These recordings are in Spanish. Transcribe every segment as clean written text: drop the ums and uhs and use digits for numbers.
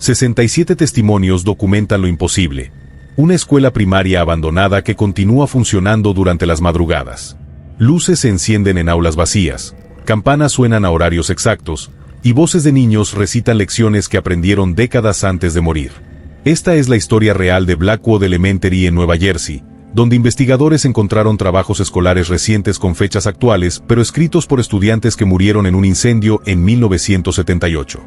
67 testimonios documentan lo imposible. Una escuela primaria abandonada que continúa funcionando durante las madrugadas. Luces se encienden en aulas vacías, campanas suenan a horarios exactos, y voces de niños recitan lecciones que aprendieron décadas antes de morir. Esta es la historia real de Blackwood Elementary en Nueva Jersey, donde investigadores encontraron trabajos escolares recientes con fechas actuales, pero escritos por estudiantes que murieron en un incendio en 1978.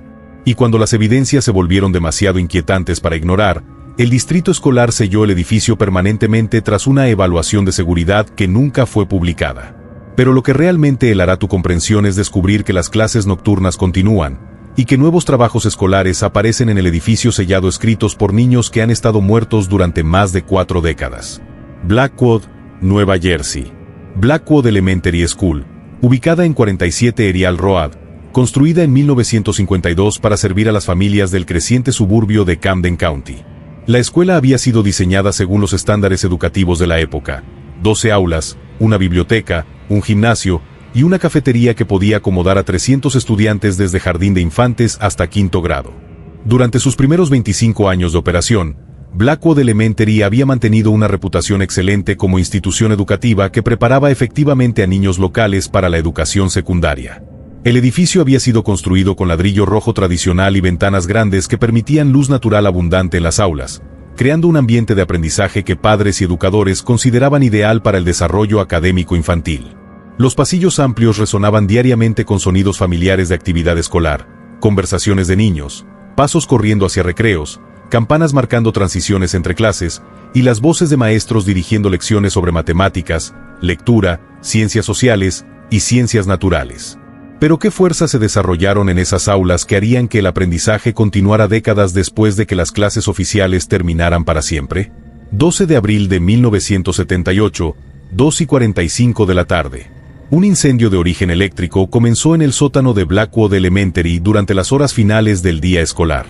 Y cuando las evidencias se volvieron demasiado inquietantes para ignorar, el distrito escolar selló el edificio permanentemente tras una evaluación de seguridad que nunca fue publicada. Pero lo que realmente helará tu comprensión es descubrir que las clases nocturnas continúan, y que nuevos trabajos escolares aparecen en el edificio sellado escritos por niños que han estado muertos durante más de 4 décadas. Blackwood, Nueva Jersey. Blackwood Elementary School, ubicada en 47 Erial Road, construida en 1952 para servir a las familias del creciente suburbio de Camden County. La escuela había sido diseñada según los estándares educativos de la época: 12 aulas, una biblioteca, un gimnasio y una cafetería que podía acomodar a 300 estudiantes desde jardín de infantes hasta quinto grado. Durante sus primeros 25 años de operación, Blackwood Elementary había mantenido una reputación excelente como institución educativa que preparaba efectivamente a niños locales para la educación secundaria. El edificio había sido construido con ladrillo rojo tradicional y ventanas grandes que permitían luz natural abundante en las aulas, creando un ambiente de aprendizaje que padres y educadores consideraban ideal para el desarrollo académico infantil. Los pasillos amplios resonaban diariamente con sonidos familiares de actividad escolar, conversaciones de niños, pasos corriendo hacia recreos, campanas marcando transiciones entre clases, y las voces de maestros dirigiendo lecciones sobre matemáticas, lectura, ciencias sociales y ciencias naturales. Pero ¿qué fuerzas se desarrollaron en esas aulas que harían que el aprendizaje continuara décadas después de que las clases oficiales terminaran para siempre? 12 de abril de 1978, 2:45 de la tarde. Un incendio de origen eléctrico comenzó en el sótano de Blackwood Elementary durante las horas finales del día escolar.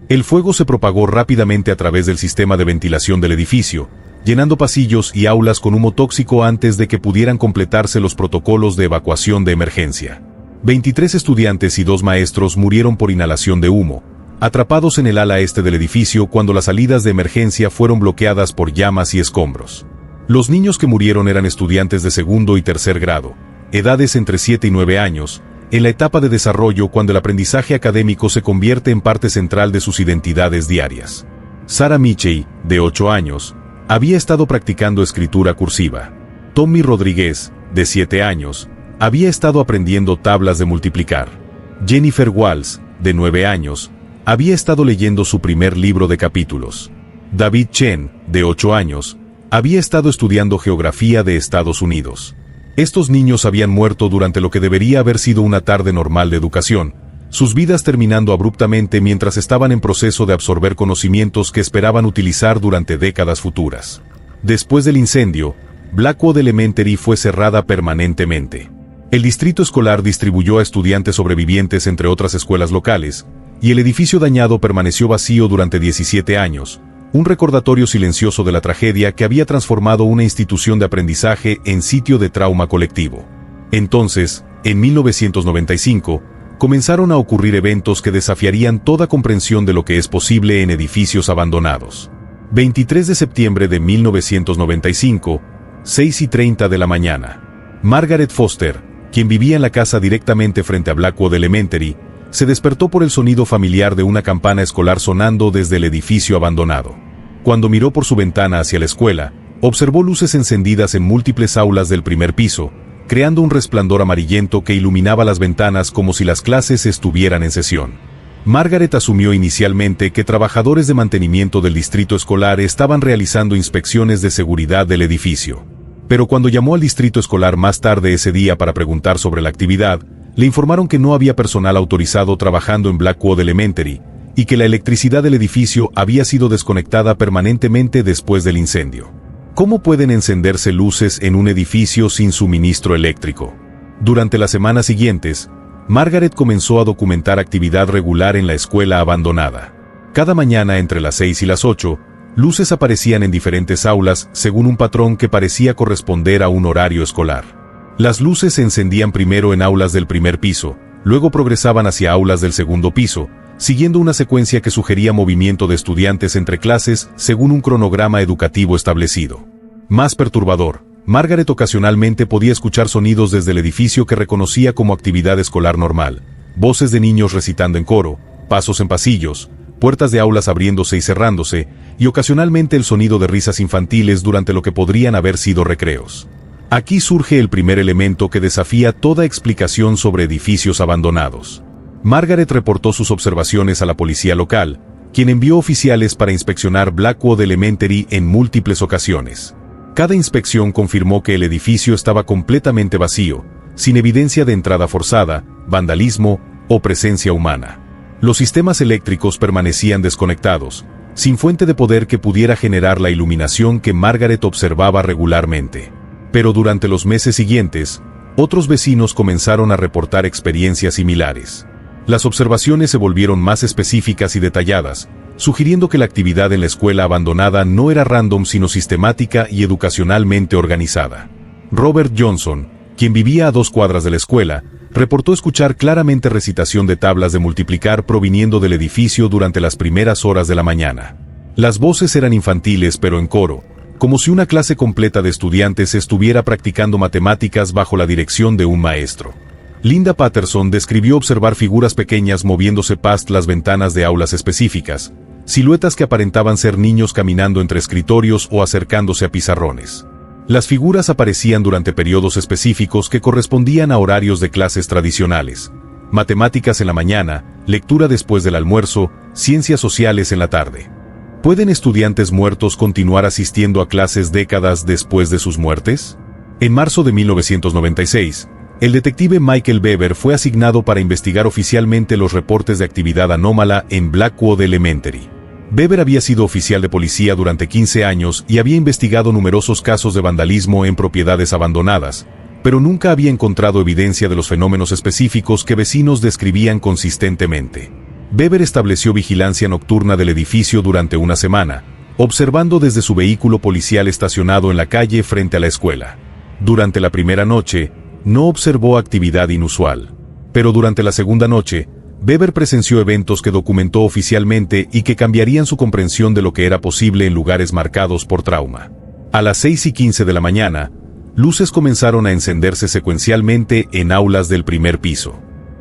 El fuego se propagó rápidamente a través del sistema de ventilación del edificio, llenando pasillos y aulas con humo tóxico antes de que pudieran completarse los protocolos de evacuación de emergencia. 23 estudiantes y 2 maestros murieron por inhalación de humo, atrapados en el ala este del edificio cuando las salidas de emergencia fueron bloqueadas por llamas y escombros. Los niños que murieron eran estudiantes de segundo y tercer grado, edades entre 7 y 9 años, en la etapa de desarrollo cuando el aprendizaje académico se convierte en parte central de sus identidades diarias. Sarah Michey, de 8 años, había estado practicando escritura cursiva. Tommy Rodríguez, de 7 años, había estado aprendiendo tablas de multiplicar. Jennifer Walls, de 9 años, había estado leyendo su primer libro de capítulos. David Chen, de 8 años, había estado estudiando geografía de Estados Unidos. Estos niños habían muerto durante lo que debería haber sido una tarde normal de educación, sus vidas terminando abruptamente mientras estaban en proceso de absorber conocimientos que esperaban utilizar durante décadas futuras. Después del incendio, Blackwood Elementary fue cerrada permanentemente. El distrito escolar distribuyó a estudiantes sobrevivientes entre otras escuelas locales, y el edificio dañado permaneció vacío durante 17 años, un recordatorio silencioso de la tragedia que había transformado una institución de aprendizaje en sitio de trauma colectivo. Entonces, en 1995, comenzaron a ocurrir eventos que desafiarían toda comprensión de lo que es posible en edificios abandonados. 23 de septiembre de 1995, 6:30 de la mañana. Margaret Foster, quien vivía en la casa directamente frente a Blackwood Elementary, se despertó por el sonido familiar de una campana escolar sonando desde el edificio abandonado. Cuando miró por su ventana hacia la escuela, observó luces encendidas en múltiples aulas del primer piso, creando un resplandor amarillento que iluminaba las ventanas como si las clases estuvieran en sesión. Margaret asumió inicialmente que trabajadores de mantenimiento del distrito escolar estaban realizando inspecciones de seguridad del edificio. Pero cuando llamó al distrito escolar más tarde ese día para preguntar sobre la actividad, le informaron que no había personal autorizado trabajando en Blackwood Elementary, y que la electricidad del edificio había sido desconectada permanentemente después del incendio. ¿Cómo pueden encenderse luces en un edificio sin suministro eléctrico? Durante las semanas siguientes, Margaret comenzó a documentar actividad regular en la escuela abandonada. Cada mañana entre las 6 y las 8, luces aparecían en diferentes aulas según un patrón que parecía corresponder a un horario escolar. Las luces se encendían primero en aulas del primer piso, luego progresaban hacia aulas del segundo piso, siguiendo una secuencia que sugería movimiento de estudiantes entre clases según un cronograma educativo establecido. Más perturbador, Margaret ocasionalmente podía escuchar sonidos desde el edificio que reconocía como actividad escolar normal, voces de niños recitando en coro, pasos en pasillos, puertas de aulas abriéndose y cerrándose, y ocasionalmente el sonido de risas infantiles durante lo que podrían haber sido recreos. Aquí surge el primer elemento que desafía toda explicación sobre edificios abandonados. Margaret reportó sus observaciones a la policía local, quien envió oficiales para inspeccionar Blackwood Elementary en múltiples ocasiones. Cada inspección confirmó que el edificio estaba completamente vacío, sin evidencia de entrada forzada, vandalismo o presencia humana. Los sistemas eléctricos permanecían desconectados, sin fuente de poder que pudiera generar la iluminación que Margaret observaba regularmente. Pero durante los meses siguientes, otros vecinos comenzaron a reportar experiencias similares. Las observaciones se volvieron más específicas y detalladas, sugiriendo que la actividad en la escuela abandonada no era random sino sistemática y educacionalmente organizada. Robert Johnson, quien vivía a 2 cuadras de la escuela, reportó escuchar claramente recitación de tablas de multiplicar proviniendo del edificio durante las primeras horas de la mañana. Las voces eran infantiles pero en coro, como si una clase completa de estudiantes estuviera practicando matemáticas bajo la dirección de un maestro. Linda Patterson describió observar figuras pequeñas moviéndose past las ventanas de aulas específicas, siluetas que aparentaban ser niños caminando entre escritorios o acercándose a pizarrones. Las figuras aparecían durante periodos específicos que correspondían a horarios de clases tradicionales: matemáticas en la mañana, lectura después del almuerzo, ciencias sociales en la tarde. ¿Pueden estudiantes muertos continuar asistiendo a clases décadas después de sus muertes? En marzo de 1996, el detective Michael Weber fue asignado para investigar oficialmente los reportes de actividad anómala en Blackwood Elementary. Weber había sido oficial de policía durante 15 años y había investigado numerosos casos de vandalismo en propiedades abandonadas, pero nunca había encontrado evidencia de los fenómenos específicos que vecinos describían consistentemente. Weber estableció vigilancia nocturna del edificio durante una semana, observando desde su vehículo policial estacionado en la calle frente a la escuela. Durante la primera noche, no observó actividad inusual, pero durante la segunda noche, Weber presenció eventos que documentó oficialmente y que cambiarían su comprensión de lo que era posible en lugares marcados por trauma. A las 6:15 de la mañana, luces comenzaron a encenderse secuencialmente en aulas del primer piso.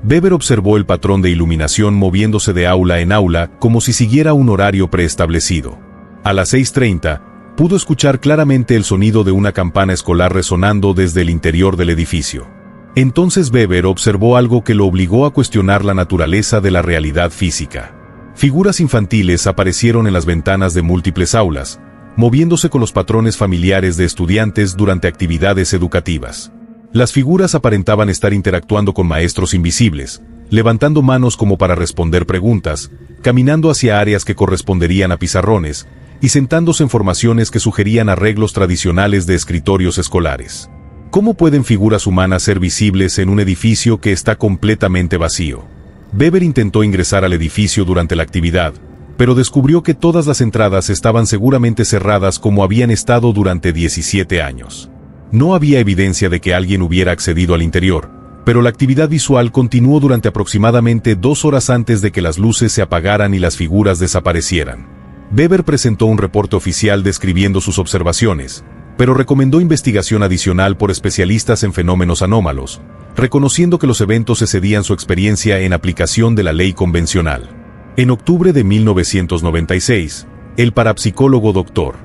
Weber observó el patrón de iluminación moviéndose de aula en aula como si siguiera un horario preestablecido. A las 6:30, pudo escuchar claramente el sonido de una campana escolar resonando desde el interior del edificio. Entonces Weber observó algo que lo obligó a cuestionar la naturaleza de la realidad física. Figuras infantiles aparecieron en las ventanas de múltiples aulas, moviéndose con los patrones familiares de estudiantes durante actividades educativas. Las figuras aparentaban estar interactuando con maestros invisibles, levantando manos como para responder preguntas, caminando hacia áreas que corresponderían a pizarrones, y sentándose en formaciones que sugerían arreglos tradicionales de escritorios escolares. ¿Cómo pueden figuras humanas ser visibles en un edificio que está completamente vacío? Weber intentó ingresar al edificio durante la actividad, pero descubrió que todas las entradas estaban seguramente cerradas como habían estado durante 17 años. No había evidencia de que alguien hubiera accedido al interior, pero la actividad visual continuó durante aproximadamente 2 horas antes de que las luces se apagaran y las figuras desaparecieran. Weber presentó un reporte oficial describiendo sus observaciones, pero recomendó investigación adicional por especialistas en fenómenos anómalos, reconociendo que los eventos excedían su experiencia en aplicación de la ley convencional. En octubre de 1996, el parapsicólogo Dr.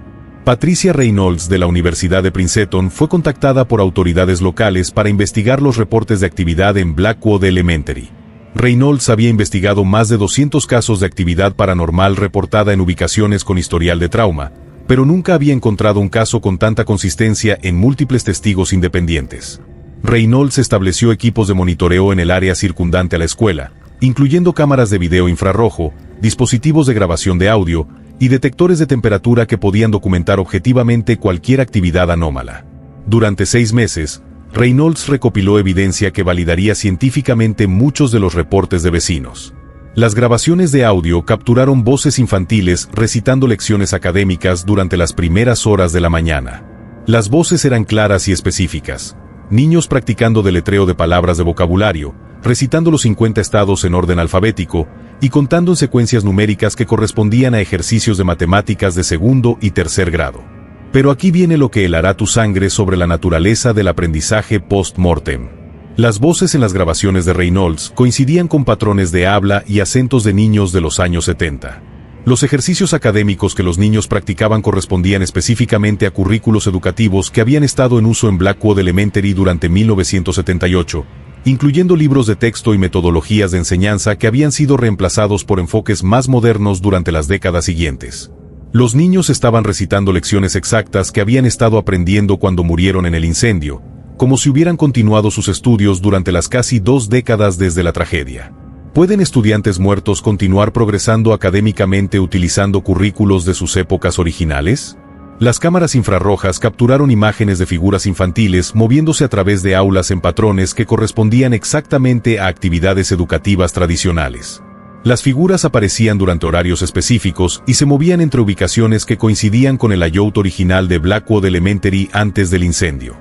Patricia Reynolds de la Universidad de Princeton fue contactada por autoridades locales para investigar los reportes de actividad en Blackwood Elementary. Reynolds había investigado más de 200 casos de actividad paranormal reportada en ubicaciones con historial de trauma, pero nunca había encontrado un caso con tanta consistencia en múltiples testigos independientes. Reynolds estableció equipos de monitoreo en el área circundante a la escuela, incluyendo cámaras de video infrarrojo, dispositivos de grabación de audio y detectores de temperatura que podían documentar objetivamente cualquier actividad anómala. Durante 6 meses, Reynolds recopiló evidencia que validaría científicamente muchos de los reportes de vecinos. Las grabaciones de audio capturaron voces infantiles recitando lecciones académicas durante las primeras horas de la mañana. Las voces eran claras y específicas: niños practicando deletreo de palabras de vocabulario, recitando los 50 estados en orden alfabético y contando en secuencias numéricas que correspondían a ejercicios de matemáticas de segundo y tercer grado. Pero aquí viene lo que helará tu sangre sobre la naturaleza del aprendizaje post-mortem. Las voces en las grabaciones de Reynolds coincidían con patrones de habla y acentos de niños de los años 70. Los ejercicios académicos que los niños practicaban correspondían específicamente a currículos educativos que habían estado en uso en Blackwood Elementary durante 1978, incluyendo libros de texto y metodologías de enseñanza que habían sido reemplazados por enfoques más modernos durante las décadas siguientes. Los niños estaban recitando lecciones exactas que habían estado aprendiendo cuando murieron en el incendio, como si hubieran continuado sus estudios durante las casi 2 décadas desde la tragedia. ¿Pueden estudiantes muertos continuar progresando académicamente utilizando currículos de sus épocas originales? Las cámaras infrarrojas capturaron imágenes de figuras infantiles moviéndose a través de aulas en patrones que correspondían exactamente a actividades educativas tradicionales. Las figuras aparecían durante horarios específicos y se movían entre ubicaciones que coincidían con el layout original de Blackwood Elementary antes del incendio.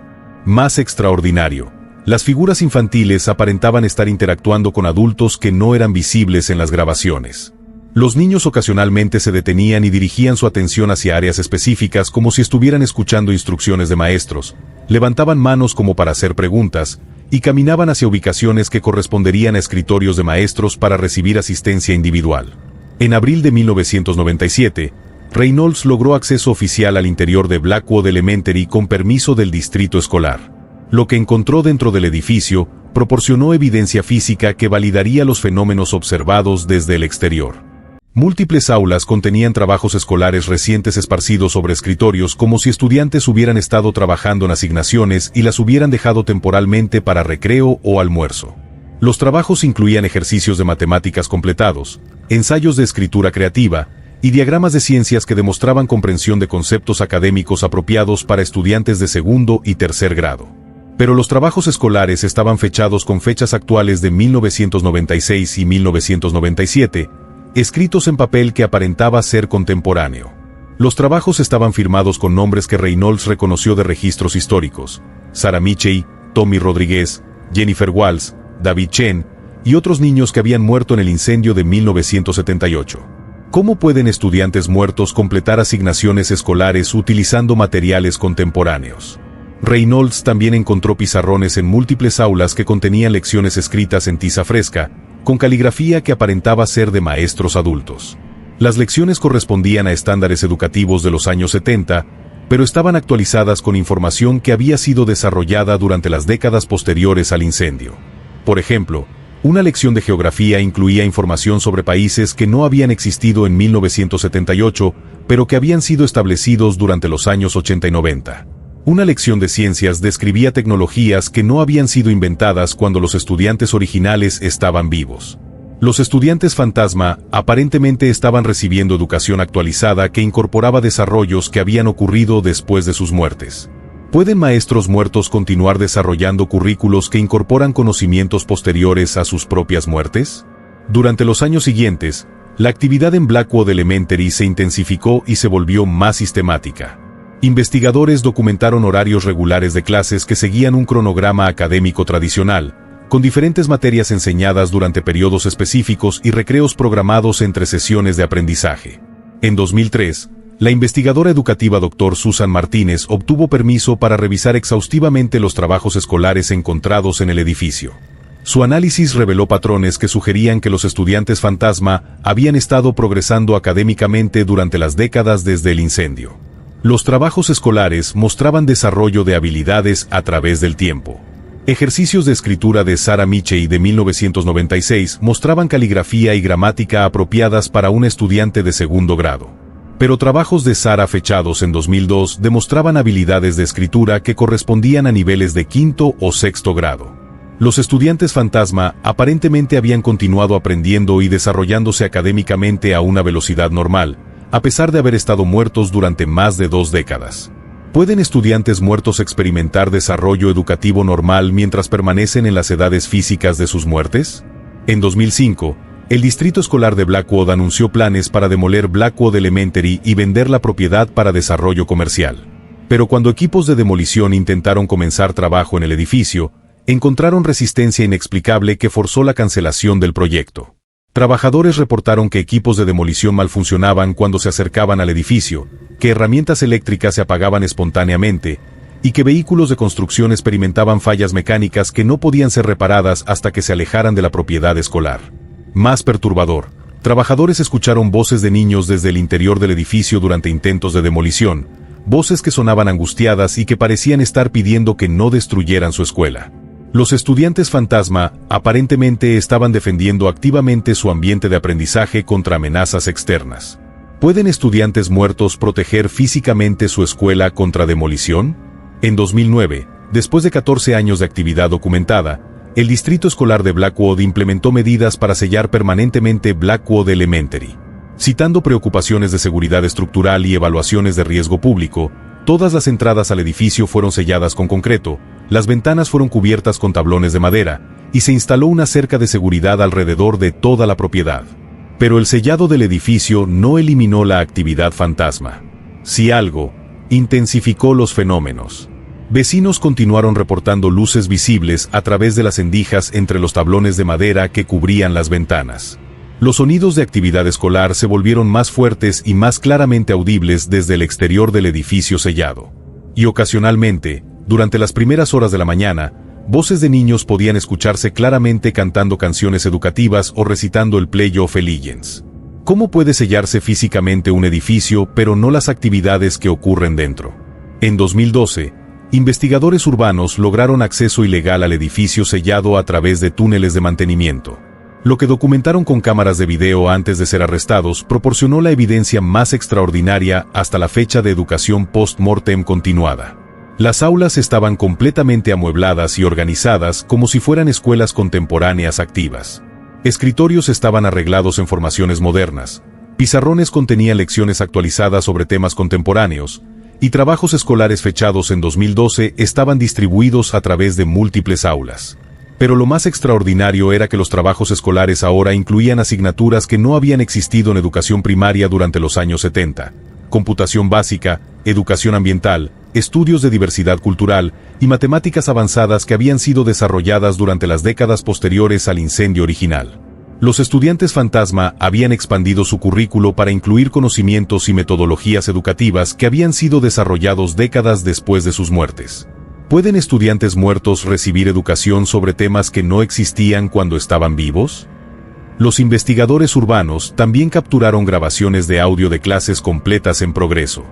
Más extraordinario, las figuras infantiles aparentaban estar interactuando con adultos que no eran visibles en las grabaciones. Los niños ocasionalmente se detenían y dirigían su atención hacia áreas específicas como si estuvieran escuchando instrucciones de maestros, levantaban manos como para hacer preguntas, y caminaban hacia ubicaciones que corresponderían a escritorios de maestros para recibir asistencia individual. En abril de 1997, Reynolds logró acceso oficial al interior de Blackwood Elementary con permiso del distrito escolar. Lo que encontró dentro del edificio proporcionó evidencia física que validaría los fenómenos observados desde el exterior. Múltiples aulas contenían trabajos escolares recientes esparcidos sobre escritorios como si estudiantes hubieran estado trabajando en asignaciones y las hubieran dejado temporalmente para recreo o almuerzo. Los trabajos incluían ejercicios de matemáticas completados, ensayos de escritura creativa y diagramas de ciencias que demostraban comprensión de conceptos académicos apropiados para estudiantes de segundo y tercer grado. Pero los trabajos escolares estaban fechados con fechas actuales de 1996 y 1997, escritos en papel que aparentaba ser contemporáneo. Los trabajos estaban firmados con nombres que Reynolds reconoció de registros históricos: Sarah Michey, Tommy Rodríguez, Jennifer Walls, David Chen y otros niños que habían muerto en el incendio de 1978. ¿Cómo pueden estudiantes muertos completar asignaciones escolares utilizando materiales contemporáneos? Reynolds también encontró pizarrones en múltiples aulas que contenían lecciones escritas en tiza fresca, con caligrafía que aparentaba ser de maestros adultos. Las lecciones correspondían a estándares educativos de los años 70, pero estaban actualizadas con información que había sido desarrollada durante las décadas posteriores al incendio. Por ejemplo, una lección de geografía incluía información sobre países que no habían existido en 1978, pero que habían sido establecidos durante los años 80 y 90. Una lección de ciencias describía tecnologías que no habían sido inventadas cuando los estudiantes originales estaban vivos. Los estudiantes fantasma aparentemente estaban recibiendo educación actualizada que incorporaba desarrollos que habían ocurrido después de sus muertes. ¿Pueden maestros muertos continuar desarrollando currículos que incorporan conocimientos posteriores a sus propias muertes? Durante los años siguientes, la actividad en Blackwood Elementary se intensificó y se volvió más sistemática. Investigadores documentaron horarios regulares de clases que seguían un cronograma académico tradicional, con diferentes materias enseñadas durante periodos específicos y recreos programados entre sesiones de aprendizaje. En 2003, la investigadora educativa Dr. Susan Martínez obtuvo permiso para revisar exhaustivamente los trabajos escolares encontrados en el edificio. Su análisis reveló patrones que sugerían que los estudiantes fantasma habían estado progresando académicamente durante las décadas desde el incendio. Los trabajos escolares mostraban desarrollo de habilidades a través del tiempo. Ejercicios de escritura de Sarah Michey de 1996 mostraban caligrafía y gramática apropiadas para un estudiante de segundo grado. Pero trabajos de Sarah fechados en 2002 demostraban habilidades de escritura que correspondían a niveles de quinto o sexto grado. Los estudiantes fantasma aparentemente habían continuado aprendiendo y desarrollándose académicamente a una velocidad normal, a pesar de haber estado muertos durante más de 2 décadas. ¿Pueden estudiantes muertos experimentar desarrollo educativo normal mientras permanecen en las edades físicas de sus muertes? En 2005, el Distrito Escolar de Blackwood anunció planes para demoler Blackwood Elementary y vender la propiedad para desarrollo comercial. Pero cuando equipos de demolición intentaron comenzar trabajo en el edificio, encontraron resistencia inexplicable que forzó la cancelación del proyecto. Trabajadores reportaron que equipos de demolición mal funcionaban cuando se acercaban al edificio, que herramientas eléctricas se apagaban espontáneamente, y que vehículos de construcción experimentaban fallas mecánicas que no podían ser reparadas hasta que se alejaran de la propiedad escolar. Más perturbador, trabajadores escucharon voces de niños desde el interior del edificio durante intentos de demolición, voces que sonaban angustiadas y que parecían estar pidiendo que no destruyeran su escuela. Los estudiantes fantasma aparentemente estaban defendiendo activamente su ambiente de aprendizaje contra amenazas externas. ¿Pueden estudiantes muertos proteger físicamente su escuela contra demolición? En 2009, después de 14 años de actividad documentada, el Distrito Escolar de Blackwood implementó medidas para sellar permanentemente Blackwood Elementary. Citando preocupaciones de seguridad estructural y evaluaciones de riesgo público, todas las entradas al edificio fueron selladas con concreto, las ventanas fueron cubiertas con tablones de madera, y se instaló una cerca de seguridad alrededor de toda la propiedad. Pero el sellado del edificio no eliminó la actividad fantasma. Si algo, intensificó los fenómenos. Vecinos continuaron reportando luces visibles a través de las endijas entre los tablones de madera que cubrían las ventanas. Los sonidos de actividad escolar se volvieron más fuertes y más claramente audibles desde el exterior del edificio sellado. Y ocasionalmente, durante las primeras horas de la mañana, voces de niños podían escucharse claramente cantando canciones educativas o recitando el Play of Allegiance. ¿Cómo puede sellarse físicamente un edificio pero no las actividades que ocurren dentro? En 2012, investigadores urbanos lograron acceso ilegal al edificio sellado a través de túneles de mantenimiento. Lo que documentaron con cámaras de video antes de ser arrestados proporcionó la evidencia más extraordinaria hasta la fecha de educación post-mortem continuada. Las aulas estaban completamente amuebladas y organizadas como si fueran escuelas contemporáneas activas. Escritorios estaban arreglados en formaciones modernas, pizarrones contenían lecciones actualizadas sobre temas contemporáneos, y trabajos escolares fechados en 2012 estaban distribuidos a través de múltiples aulas. Pero lo más extraordinario era que los trabajos escolares ahora incluían asignaturas que no habían existido en educación primaria durante los años 70, computación básica, educación ambiental, estudios de diversidad cultural y matemáticas avanzadas que habían sido desarrolladas durante las décadas posteriores al incendio original. Los estudiantes fantasma habían expandido su currículo para incluir conocimientos y metodologías educativas que habían sido desarrollados décadas después de sus muertes. ¿Pueden estudiantes muertos recibir educación sobre temas que no existían cuando estaban vivos? Los investigadores urbanos también capturaron grabaciones de audio de clases completas en progreso.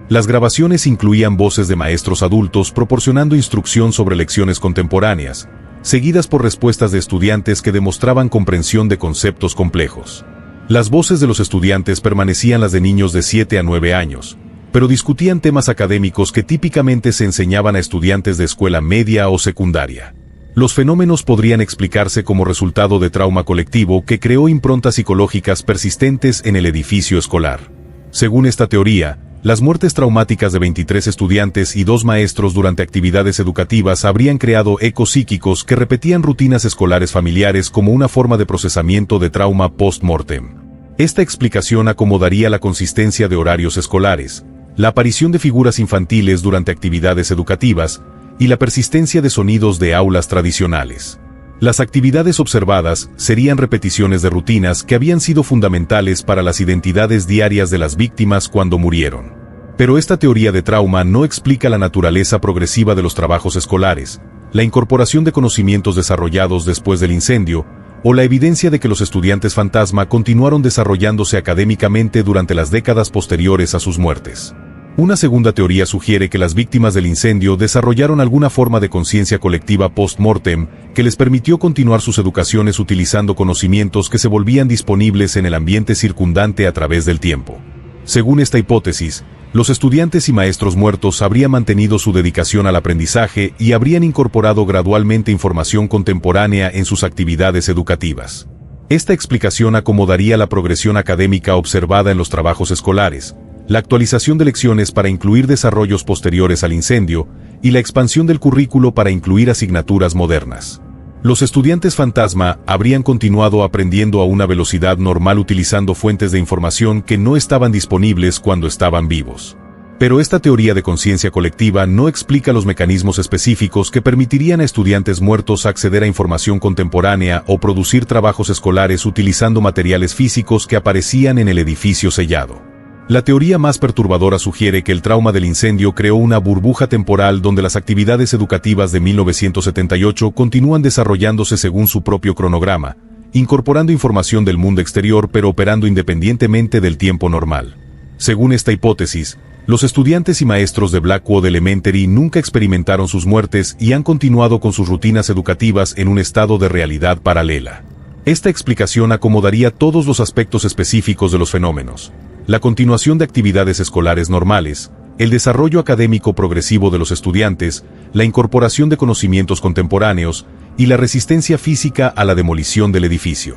Las grabaciones incluían voces de maestros adultos proporcionando instrucción sobre lecciones contemporáneas, seguidas por respuestas de estudiantes que demostraban comprensión de conceptos complejos. Las voces de los estudiantes permanecían las de niños de 7 a 9 años, pero discutían temas académicos que típicamente se enseñaban a estudiantes de escuela media o secundaria. Los fenómenos podrían explicarse como resultado de trauma colectivo que creó improntas psicológicas persistentes en el edificio escolar. Según esta teoría, las muertes traumáticas de 23 estudiantes y 2 maestros durante actividades educativas habrían creado ecos psíquicos que repetían rutinas escolares familiares como una forma de procesamiento de trauma post-mortem. Esta explicación acomodaría la consistencia de horarios escolares, la aparición de figuras infantiles durante actividades educativas y la persistencia de sonidos de aulas tradicionales. Las actividades observadas serían repeticiones de rutinas que habían sido fundamentales para las identidades diarias de las víctimas cuando murieron. Pero esta teoría de trauma no explica la naturaleza progresiva de los trabajos escolares, la incorporación de conocimientos desarrollados después del incendio, o la evidencia de que los estudiantes fantasma continuaron desarrollándose académicamente durante las décadas posteriores a sus muertes. Una segunda teoría sugiere que las víctimas del incendio desarrollaron alguna forma de conciencia colectiva post-mortem que les permitió continuar sus educaciones utilizando conocimientos que se volvían disponibles en el ambiente circundante a través del tiempo. Según esta hipótesis, los estudiantes y maestros muertos habrían mantenido su dedicación al aprendizaje y habrían incorporado gradualmente información contemporánea en sus actividades educativas. Esta explicación acomodaría la progresión académica observada en los trabajos escolares, la actualización de lecciones para incluir desarrollos posteriores al incendio y la expansión del currículo para incluir asignaturas modernas. Los estudiantes fantasma habrían continuado aprendiendo a una velocidad normal utilizando fuentes de información que no estaban disponibles cuando estaban vivos. Pero esta teoría de conciencia colectiva no explica los mecanismos específicos que permitirían a estudiantes muertos acceder a información contemporánea o producir trabajos escolares utilizando materiales físicos que aparecían en el edificio sellado. La teoría más perturbadora sugiere que el trauma del incendio creó una burbuja temporal donde las actividades educativas de 1978 continúan desarrollándose según su propio cronograma, incorporando información del mundo exterior pero operando independientemente del tiempo normal. Según esta hipótesis, los estudiantes y maestros de Blackwood Elementary nunca experimentaron sus muertes y han continuado con sus rutinas educativas en un estado de realidad paralela. Esta explicación acomodaría todos los aspectos específicos de los fenómenos: la continuación de actividades escolares normales, el desarrollo académico progresivo de los estudiantes, la incorporación de conocimientos contemporáneos y la resistencia física a la demolición del edificio.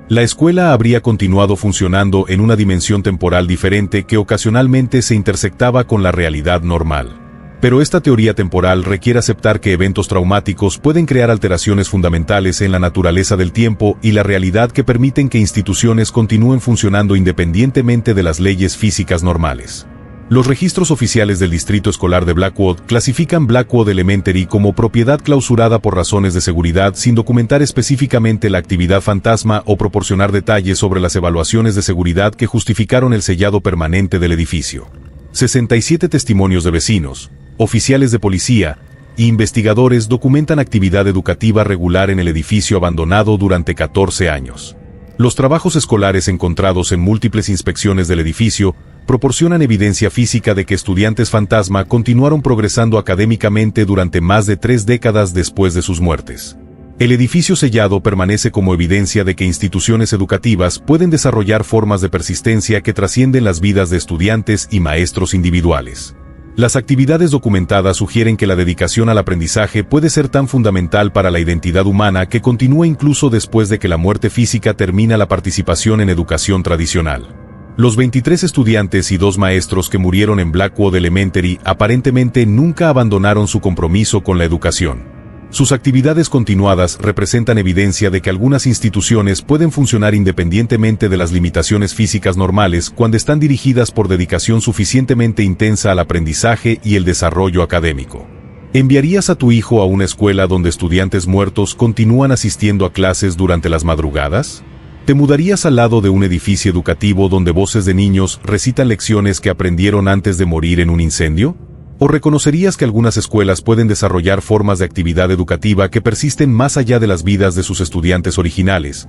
La escuela habría continuado funcionando en una dimensión temporal diferente que ocasionalmente se intersectaba con la realidad normal. Pero esta teoría temporal requiere aceptar que eventos traumáticos pueden crear alteraciones fundamentales en la naturaleza del tiempo y la realidad que permiten que instituciones continúen funcionando independientemente de las leyes físicas normales. Los registros oficiales del Distrito Escolar de Blackwood clasifican Blackwood Elementary como propiedad clausurada por razones de seguridad sin documentar específicamente la actividad fantasma o proporcionar detalles sobre las evaluaciones de seguridad que justificaron el sellado permanente del edificio. 67 testimonios de vecinos, oficiales de policía e investigadores documentan actividad educativa regular en el edificio abandonado durante 14 años. Los trabajos escolares encontrados en múltiples inspecciones del edificio proporcionan evidencia física de que estudiantes fantasma continuaron progresando académicamente durante más de 3 décadas después de sus muertes. El edificio sellado permanece como evidencia de que instituciones educativas pueden desarrollar formas de persistencia que trascienden las vidas de estudiantes y maestros individuales. Las actividades documentadas sugieren que la dedicación al aprendizaje puede ser tan fundamental para la identidad humana que continúa incluso después de que la muerte física termina la participación en educación tradicional. Los 23 estudiantes y 2 maestros que murieron en Blackwood Elementary aparentemente nunca abandonaron su compromiso con la educación. Sus actividades continuadas representan evidencia de que algunas instituciones pueden funcionar independientemente de las limitaciones físicas normales cuando están dirigidas por dedicación suficientemente intensa al aprendizaje y el desarrollo académico. ¿Enviarías a tu hijo a una escuela donde estudiantes muertos continúan asistiendo a clases durante las madrugadas? ¿Te mudarías al lado de un edificio educativo donde voces de niños recitan lecciones que aprendieron antes de morir en un incendio? ¿O reconocerías que algunas escuelas pueden desarrollar formas de actividad educativa que persisten más allá de las vidas de sus estudiantes originales,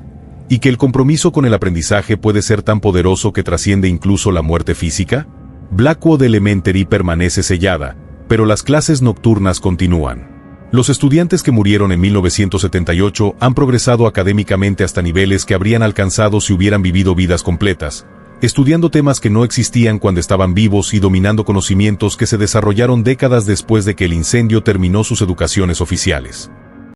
y que el compromiso con el aprendizaje puede ser tan poderoso que trasciende incluso la muerte física? Blackwood Elementary permanece sellada, pero las clases nocturnas continúan. Los estudiantes que murieron en 1978 han progresado académicamente hasta niveles que habrían alcanzado si hubieran vivido vidas completas, estudiando temas que no existían cuando estaban vivos y dominando conocimientos que se desarrollaron décadas después de que el incendio terminó sus educaciones oficiales.